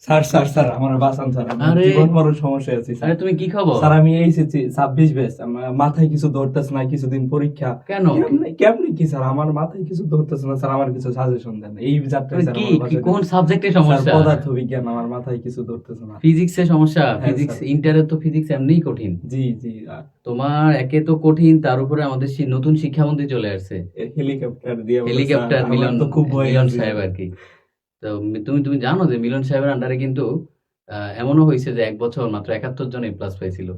Sir sir sir আমার বাঁচান sir, আমার আরে জীবন বড় সমস্যা আছে স্যার। আরে তুমি কি খবর? স্যার আমি এইচএসসি 26 ব্যাচ, আমার মাথায় কিছু ধরতেছে না, কিছুদিন পরীক্ষা। কেন? কেমনে কেমনে কি স্যার, আমার মাথায় কিছু ধরতেছে না স্যার, আমার কিছু সাজেশন দেন এই যাত্রায় স্যার। কি আমার কি বাসায় কোন সাবজেক্টে স্যার সমস্যা? পদার্থ বিজ্ঞান, আমার মাথায় কিছু ধরতেছে না। ফিজিক্সে সমস্যা? হ্যাঁ ফিজিক্স স্যার। ইন্টারে তো ফিজিক্স এমনিই কঠিন। জি জি। তোমার একে তো কঠিন, তার উপরে আমাদের সেই নতুন শিক্ষামন্ত্রী চলে আসছে, হেলিকপ্টার দিয়ে বলে স্যার, হেলিকপ্টার আমার মিলন, তো খুব ভয় মিলন আছে। সাহেব আর কি। তো তুমি তুমি জানো যে মিলন সাহেবের আন্ডারে কিন্তু এমনও হয়েছে যে 1 বছর মাত্র 71 জন A+ পাইছিল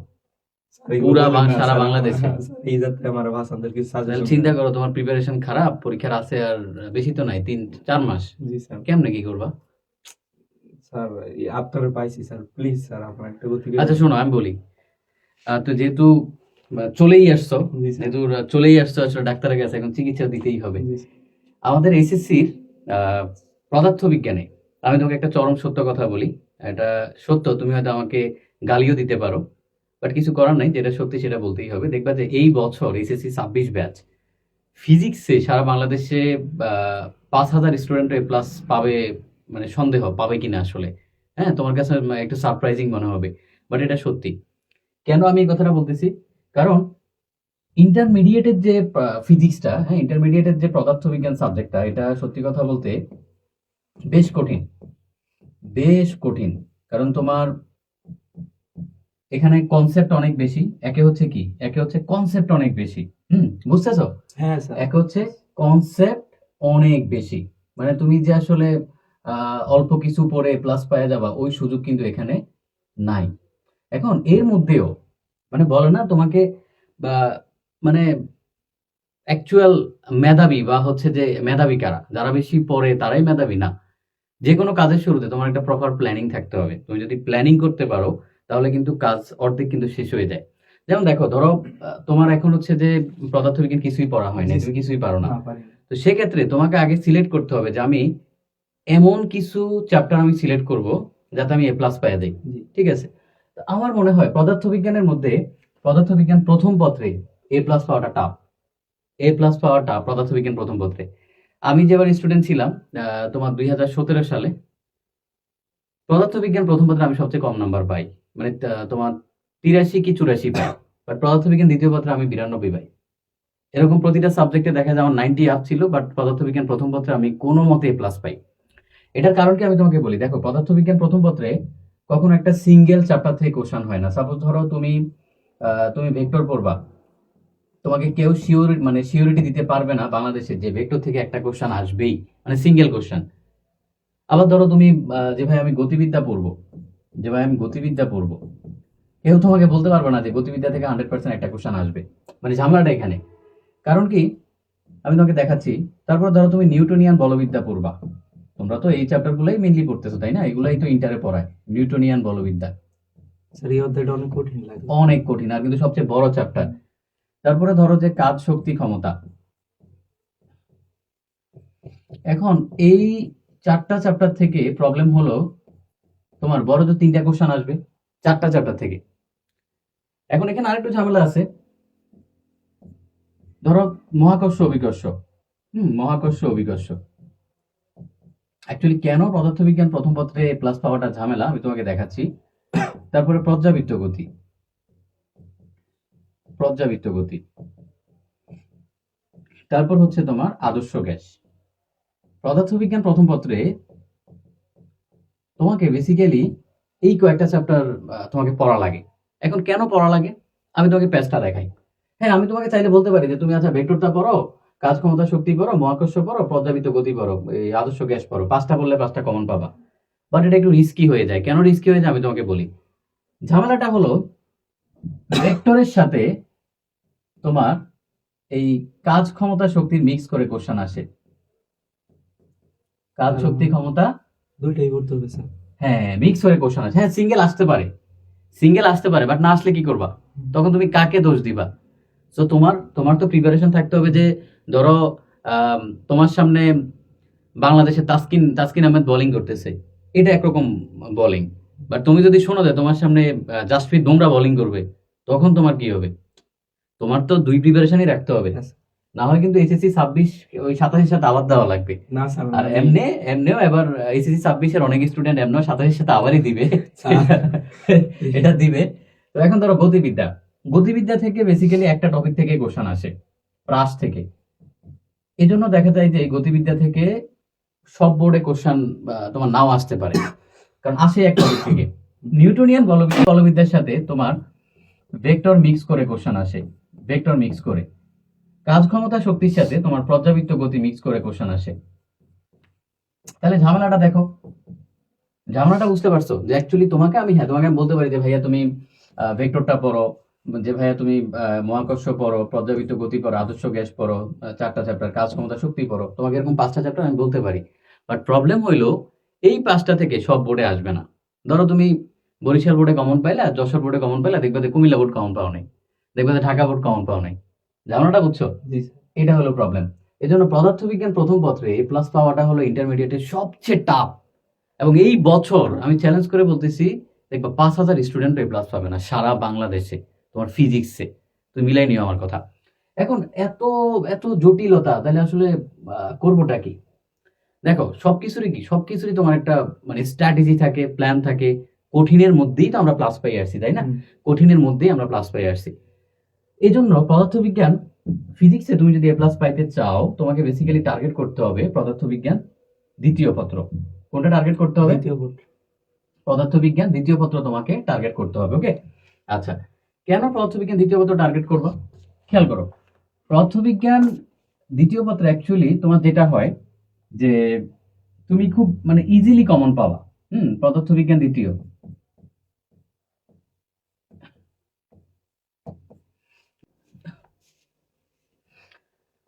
স্যার এগুলো পুরা বলেন না সারা স্যার, বাংলাদেশে। স্যার এই যাত্রায় আমার বাঁচানদের কিছু তাহলে সাজেশন চিন্তা দেন। করো, তোমার প্রিপারেশন খারাপ, পরীক্ষার আছে আর বেশি তো নাই, 3-4 মাস। জি স্যার। কেমনে কি করবা? স্যার আপনারা পাইছি স্যার, প্লিজ স্যার আপনার একটা গতি করে আচ্ছা দেন। শোনো, আমি বলি, তো যেহেতু চলেই আসছো, জি স্যার। যেহেতু চলেই আসছো, আসলে ডাক্তারের কাছে এখন চিকিৎসা দিতেই হবে। জি স্যার। আমাদের এসএসসির পদার্থ বিজ্ঞানে আমি তোমাকে একটা চরম সত্য কথা বলি। এটা সত্য, তুমি হয়তো আমাকে গালিও দিতে পারো, বাট কিছু করার নাই, যেটা সত্যি সেটা বলতেই হবে। দেখবা যে এই বছর এসএসসি 26 ব্যাচ ফিজিক্সে সারা বাংলাদেশে 5,000 স্টুডেন্ট A+ পাবে, মানে সন্দেহ পাবে কিনা আসলে। হ্যাঁ, তোমার কাছে একটু সারপ্রাইজিং মনে হবে, বাট এটা সত্যি। কেন আমি এই কথাটা বলতেছি? কারণ ইন্টারমিডিয়েটের যে ফিজিক্সটা, হ্যাঁ, ইন্টারমিডিয়েটের যে পদার্থবিজ্ঞান সাবজেক্টটা, এটা সত্যি কথা বলতে বেশ কঠিন, বেশ কঠিন। কারণ তোমার এখানে কনসেপ্ট অনেক বেশি। একে হচ্ছে কনসেপ্ট অনেক বেশি। বুঝতেছো? হ্যাঁ স্যার। এক হচ্ছে কনসেপ্ট অনেক বেশি। মানে তুমি যে আসলে অল্প কিছু পড়ে প্লাস পাওয়া যাবা, ওই সুযোগ কিন্তু এখানে নাই। এখন এর মধ্যেও মানে বলে না তোমাকে, বা মানে অ্যাকচুয়াল মেধাবী বা হচ্ছে যে মেধাবী কারা, যারা বেশি পড়ে তারাই মেধাবী না। যে কোনো কাজের শুরুতে তোমার একটা প্রপার প্ল্যানিং থাকতে হবে। তুমি যদি প্ল্যানিং করতে পারো তাহলে কিন্তু কাজ অর্ধেক কিন্তু শেষ হয়ে যায়। যেমন দেখো, ধরো তোমার এখন হচ্ছে যে পদার্থবিজ্ঞান কিছুই পড়া হয় না, জি তুমি স্যার। কিছুই পারো না। না পারি না। তো সেক্ষেত্রে তোমাকে আগে সিলেক্ট করতে হবে যে আমি এমন কিছু চ্যাপ্টার আমি সিলেক্ট করব যাতে আমি A+ পাই দেই। জি। ঠিক আছে? তো আমার মনে হয় পদার্থবিজ্ঞানের মধ্যে পদার্থবিজ্ঞান প্রথম পত্রে A+ পাওয়াটা টাফ। A+ পাওয়াটা পদার্থবিজ্ঞান প্রথম পত্রে। আমি যেবার স্টুডেন্ট ছিলাম তোমার 2017 সালে পদার্থবিজ্ঞান প্রথম পত্রে আমি সবচেয়ে কম নাম্বার পাই। মানে তোমার 83 কি 84 পাই। বাট পদার্থবিজ্ঞান দ্বিতীয় পত্রে আমি 92 পাই। এরকম প্রতিটা সাবজেক্টে দেখা যায় আমার 90 আপ ছিল, বাট পদার্থবিজ্ঞান প্রথম পত্রে আমি কোনো মতে A+ পাই। এটার কারণ কি আমি তোমাকে বলি। দেখো, পদার্থবিজ্ঞান প্রথম পত্রে কখনো একটা সিঙ্গেল চ্যাপ্টার থেকে কোশ্চেন হয় না। সাপোজ ধরো তুমি ভেক্টর পড়বা, তোমাকে কেউ সিওরিটি দিতে পারবে না বাংলাদেশে যে ভেক্টর থেকে একটা কোশ্চেন আসবেই, মানে সিঙ্গেল কোশ্চেন। আবার ধরো তুমি যে ভাই আমি গতিবিদ্যা পড়বো, কেউ তোমাকে বলতে পারবে না যে গতিবিদ্যা থেকে 100% একটা কোশ্চেন আসবে। মানে ঝামেলাটা এখানে। কারণ কি আমি তোমাকে দেখাচ্ছি। তারপর ধরো তুমি নিউটনিয়ান বলবিদ্যা পড়বা, তোমরা তো এই চ্যাপ্টার গুলাই মেইনলি পড়তেছো তাই না? এগুলাই তো ইন্টারে পড়ায়, নিউটনিয়ান বলবিদ্যা। স্যার এই অধ্যায়টা অনেক কঠিন লাগে। অনেক কঠিন, আর কিন্তু সবচেয়ে বড় চ্যাপ্টার। তারপরে ধরো যে কাজ শক্তি ক্ষমতা। এখন এই 4টা চ্যাপ্টার থেকে প্রবলেম হলো তোমার বড় যে 3টা কোশ্চেন আসবে 4টা চ্যাপ্টার থেকে। এখন এখানে আরেকটু ঝামেলা আছে। ধরো মহাকর্ষ অভিকর্ষ, মহাকর্ষ অভিকর্ষ। অ্যাকচুয়ালি কেন পদার্থবিজ্ঞান প্রথম পত্রে A+ পাওয়াটা ঝামেলা আমি তোমাকে দেখাচ্ছি। তারপরে পর্যাবৃত্ত গতি, পর্যাবৃত্ত গতি। তারপর হচ্ছে তোমার আদর্শ গ্যাস। পদার্থবিজ্ঞান প্রথম পত্রে তোমাকে বেসিক্যালি এই কয়েকটা চ্যাপ্টার তোমাকে পড়া লাগে। এখন কেন পড়া লাগে আমি তোমাকে প্যাচটা দেখাই। হ্যাঁ, আমি তোমাকে চাইলে বলতে পারি যে তুমি আচ্ছা ভেক্টরটা পড়ো, কাজ ক্ষমতা শক্তি পড়ো, মহাকর্ষ পড়ো, পর্যাবৃত্ত গতি পড়ো, এই আদর্শ গ্যাস পড়ো, 5টা পড়লে 5টা কমন পাবা। বাট এটা একটু রিস্কি হয়ে যায়। কেন রিস্কি হয়ে যায় আমি তোমাকে বলি। ঝামেলাটা হলো ভেক্টরের সাথে তোমার এই কাজ ক্ষমতা শক্তির মিক্স করে কোশ্চেন আসে। কাজ শক্তি ক্ষমতা দুইটাই করতে হবে স্যার। হ্যাঁ মিক্স করে কোশ্চেন আসে। হ্যাঁ, সিঙ্গেল আসতে পারে, বাট না আসলে কি করবা? তখন তুমি কাকে দোষ দিবা? তো তোমার তোমার তো প্রিপারেশন থাকতে হবে যে ধরো আম, তোমার সামনে বাংলাদেশে তাসকিন তাসকিন আহমেদ বোলিং করতেছে, এটা একরকম বোলিং। বাট তুমি যদি শোনো যে তোমার সামনে জাসপ্রীত বুমরা বোলিং করবে, তখন তোমার কি হবে? তোমার তো দুই প্রিপারেশনই রাখতে হবে। হ্যাঁ স্যার। না হয় কিন্তু এসএসসি 26 ওই 27 সাথে আবার দেওয়া লাগবে। না স্যার আর এমনিও এবার এসএসসি 26 এর অনেক স্টুডেন্ট এমনিও 27 সাথে আবারই দিবে, এটা দিবে। তো এখন ধরো গতিবিদ্যা থেকে বেসিক্যালি একটা টপিক থেকে কোশ্চেন আসে, প্রাস থেকে। এই জন্য দেখা যায় যে এই গতিবিদ্যা থেকে সব বোর্ডে কোশ্চেন তোমার নাও আসতে পারে, কারণ আসে এক টপিক থেকে। নিউটনিয়ান বলবিদ্যার সাথে তোমার ভেক্টর মিক্স করে কোশ্চেন আসে, ভেক্টর মিক্স করে। কাজ ক্ষমতা শক্তির সাথে তোমার পর্যাবৃত্ত গতি মিক্স করে কোশ্চেন আসে। তাহলে ঝামেলাটা দেখো, ঝামেলাটা বুঝতে পারছো যে অ্যাকচুয়ালি তোমাকে আমি বলতে পারি যে ভাইয়া তুমি ভেক্টরটা পড়ো, যে ভাইয়া তুমি মহাকর্ষ পড়ো, পর্যাবৃত্ত গতি পড়ো, আদর্শ গ্যাস পড়ো, 4টা চ্যাপ্টার, কাজ ক্ষমতা শক্তি পড়ো, তোমাকে এরকম 5টা চ্যাপ্টার আমি বলতে পারি। বাট প্রবলেম হইলো এই 5টা থেকে সব বোর্ডে আসবে না। ধরো তুমি বরিশাল বোর্ডে কমন পাইলা, যশোর বোর্ডে কমন পাইলা, দেখবে যে কুমিল্লা বোর্ড কমন পাও নাই, দেখবে যে ঢাকা বোর্ড কমন পাও নাই। ঝামেলাটা বুঝছো? জি স্যার। এটা হলো প্রবলেম। এই জন্য পদার্থবিজ্ঞান প্রথম পত্রে এ প্লাস পাওয়াটা হলো ইন্টারমিডিয়েটের সবচেয়ে টাফ। এবং এই বছর আমি চ্যালেঞ্জ করে বলতেছি, দেখবা 5,000 স্টুডেন্ট এ প্লাস পাবে না সারা বাংলাদেশে তোমার ফিজিক্সে। তুমি মিলাই নিও আমার কথা। এখন এত এত জটিলতা, তাহলে আসলে করবোটা কি? দেখো সবকিছুরই তোমার একটা মানে স্ট্র্যাটেজি থাকে, প্ল্যান থাকে। কঠিনের মধ্যেই তো আমরা প্লাস পাই আসছি, তাই না? কঠিনের মধ্যেই আমরা প্লাস পাই আসছি। এই জন্য পদার্থবিজ্ঞান ফিজিক্সে তুমি যদি এ প্লাস পাইতে চাও, তোমাকে বেসিক্যালি টার্গেট করতে হবে পদার্থবিজ্ঞান দ্বিতীয় পত্র। কোনটা টার্গেট করতে হবে? পদার্থবিজ্ঞান দ্বিতীয় পত্র তোমাকে টার্গেট করতে হবে। ওকে, আচ্ছা, কেন পদার্থবিজ্ঞান দ্বিতীয় পত্র টার্গেট করবা? খেয়াল করো, পদার্থবিজ্ঞান দ্বিতীয় পত্রে অ্যাকচুয়ালি তোমার যেটা হয় যে তুমি খুব মানে ইজিলি কমন পাবা। পদার্থবিজ্ঞান দ্বিতীয়,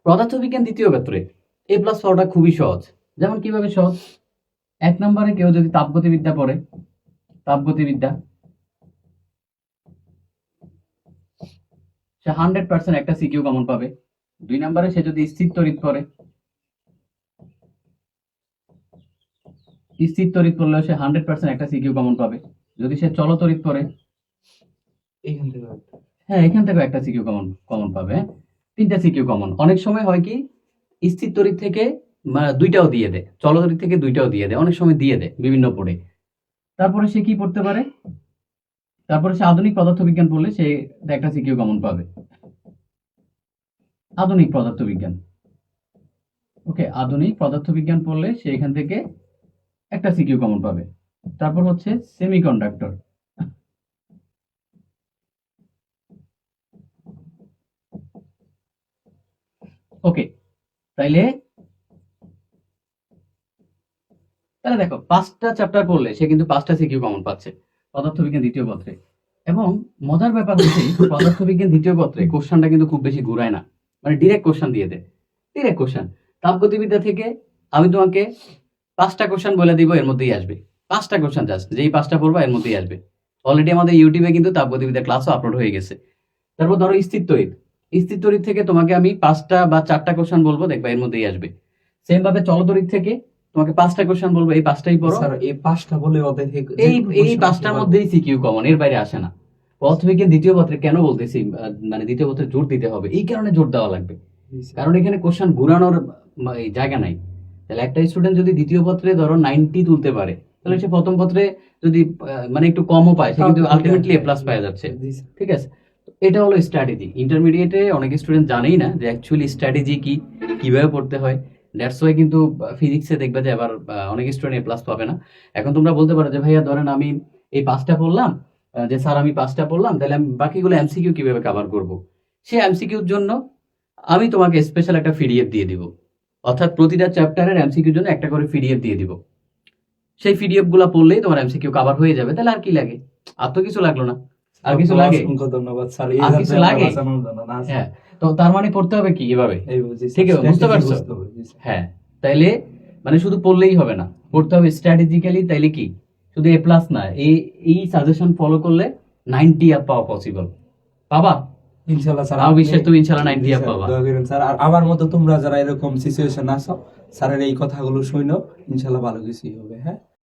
পদার্থবিজ্ঞান দ্বিতীয় পত্রে এ প্লাস পাওয়াটা খুবই সহজ। যেমন কিভাবে সহজ? 1 নম্বরে কেউ যদি তাপগতিবিদ্যা পড়ে, তাপগতিবিদ্যা, সে 100% একটা সিকিউ কমন পাবে। 2 নম্বরে সে যদি স্থির তড়িৎ পড়ে, স্থির তড়িৎ পড়লেও সে 100% একটা সিকিউ কমন পাবে। যদি সে চলতড়িৎ পড়ে, এখান থেকে একটা সিকিউ কমন পাবে। 3টা সিকিউ কমন। অনেক সময় হয় কি, স্থির তড়িৎ থেকে 2টাও দিয়ে দেয়, চলতড়িৎ থেকে 2টাও দিয়ে দেয়, অনেক সময় দিয়ে দেয় বিভিন্ন বোর্ডে। তারপরে সে কি পড়তে পারে? তারপরে সে আধুনিক পদার্থবিজ্ঞান পড়লে সে একটা সিকিউ কমন পাবে। আধুনিক পদার্থবিজ্ঞান, ওকে, আধুনিক পদার্থবিজ্ঞান পড়লে সে এখান থেকে একটা সিকিউ কমন পাবে। তারপর হচ্ছে সেমিকন্ডাক্টর, ওকে। তাহলে দেখো 5টা চ্যাপ্টার পড়লে সে কিন্তু 5টা সিকিউ কমন পাচ্ছে পদার্থবিজ্ঞান দ্বিতীয় পত্রে। এবং মজার ব্যাপার হচ্ছে পদার্থবিজ্ঞান দ্বিতীয় পত্রে কোশ্চেনটা কিন্তু খুব বেশি ঘুরায় না, মানে ডিরেক্ট কোশ্চেন দিয়ে দেয়, ডিরেক্ট কোশ্চেন। তাপগতিবিদ্যা থেকে আমি তোমাকে 5টা কোশ্চেন বলে দিব, এর মধ্যেই আসবে 5টা কোশ্চেন, জাস্ট যেই 5টা পড়বা এর মধ্যেই আসবে। অলরেডি আমাদের ইউটিউবে কিন্তু তাপগতিবিদ্যা ক্লাসও আপলোড হয়ে গেছে। তারপর ধরো স্থির তড়িৎ থেকে তোমাকে আমি 5টা বা 4টা কোশ্চেন বলবো, দেখবা এর মধ্যেই আসবে। সেম ভাবে চলতড়িৎ থেকে তোমাকে 5টা কোশ্চেন বলবো, এই 5টাই পড়ো। স্যার এই 5টা বলে ওদের এই 5টার মধ্যেই সিকিউ কমন, এর বাইরে আসে না। পদার্থবিজ্ঞান দ্বিতীয় পত্রে কেন বলতেছি মানে দ্বিতীয় পত্রে জোর দিতে হবে, এই কারণে জোর দেওয়া লাগবে, কারণ এখানে কোশ্চেন ঘুরানোর জায়গা নাই। তাহলে একটা স্টুডেন্ট যদি দ্বিতীয় পত্রে ধরো 90 তুলতে পারে, তাহলে সে প্রথম পত্রে যদি মানে একটু কমও পায়, সে কিন্তু আলটিমেটলি এ প্লাস পাওয়া যাচ্ছে। ঠিক আছে, এটা হলো স্ট্র্যাটেজি। ইন্টারমিডিয়েটে অনেক স্টুডেন্ট জানেই না যে অ্যাকচুয়ালি স্ট্র্যাটেজি কি, কিভাবে পড়তে হয়। দ্যাটস ওয়াই কিন্তু ফিজিক্সে দেখবে যে আবার অনেক স্টুডেন্ট এ প্লাস পাবে না। এখন তোমরা বলতে পারো যে ভাইয়া ধরেন আমি এই 5টা পড়লাম, যে স্যার আমি 5টা পড়লাম, তাহলে আমি বাকিগুলো এমসিকিউ কিভাবে কভার করব? সে এমসিকিউর জন্য আমি তোমাকে স্পেশাল একটা পিডিএফ দিয়ে দিব, অর্থাৎ প্রতিটা চ্যাপ্টারের এমসিকিউর জন্য একটা করে পিডিএফ দিয়ে দিব। সেই পিডিএফ গুলা পড়লেই তোমার এমসিকিউ কভার হয়ে যাবে। তাহলে আর কি লাগে? আর তো কিছু লাগলো না। আর কিছু লাগে? ধন্যবাদ স্যার। আর কিছু লাগে? হ্যাঁ, তো তার মানে পড়তে হবে কি এভাবে? ঠিক আছে, বুঝতে পারছো? হ্যাঁ, তাইলে মানে শুধু পড়লেই হবে না, পড়তে হবে স্ট্র্যাটেজিক্যালি। তাইলে কি শুধু এ প্লাস না, এই সাজেশন ফলো করলে 90 আপ পাওয়া পসিবল। পাবা ইনশাআল্লাহ স্যার। আমার বিশ্বাস তুমি ইনশাআল্লাহ 90 আপ পাবা। দোয়া করেন স্যার। আর আমার মতো তোমরা যারা এরকম সিচুয়েশন আছো, স্যারের এই কথাগুলো শুনো, ইনশাআল্লাহ ভালো কিছুই হবে। হ্যাঁ।